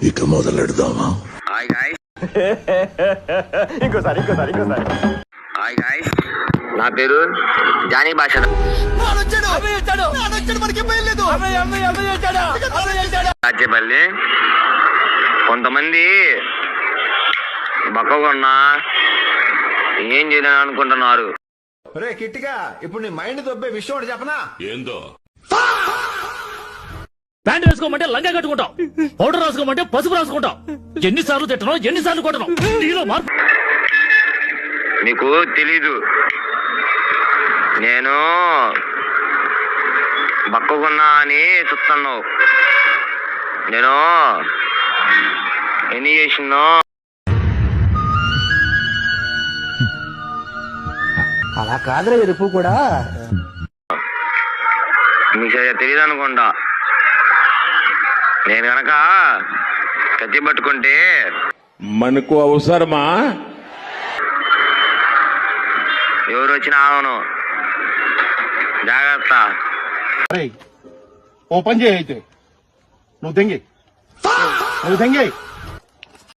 ఇక మొదలెడదామా? Hi guys. ఇంకోసారి హాయ్ గాయ్స్, నా పేరు జానీ భాష. రాజ్యపల్లి. కొంతమంది బక్కగొన్నా ఏం చేయాలని అనుకుంటున్నారు. రే కిట్టిగా, ఇప్పుడు నీ మైండ్ దొబ్బే విషయం ఒకటి చెప్పనా? ఏందో? ప్యాంట్ వేసుకోమంటే లంగా కట్టుకుంటాం, పౌడర్ రాసుకోమంటే పసుపు రాసుకుంటాం. ఎన్నిసార్లు తిట్టడం, ఎన్నిసార్లు కొట్టడం. నీలో మార్పు నీకు తెలీదు. నేను బక్కగున్నా అని చూస్తున్నావు. నేను ఎన్ని చేసినో అలా కాదురా ఎరుపు కూడా. మీకు తెలియదు అనుకోండా. నేను గనక కత్తి పట్టుకుంటే మనకు అవసరమా? ఎవరు వచ్చినా ఆగను. జాగ్రత్త. ఓ పని చేయి, అయితే నువ్వు తెంగి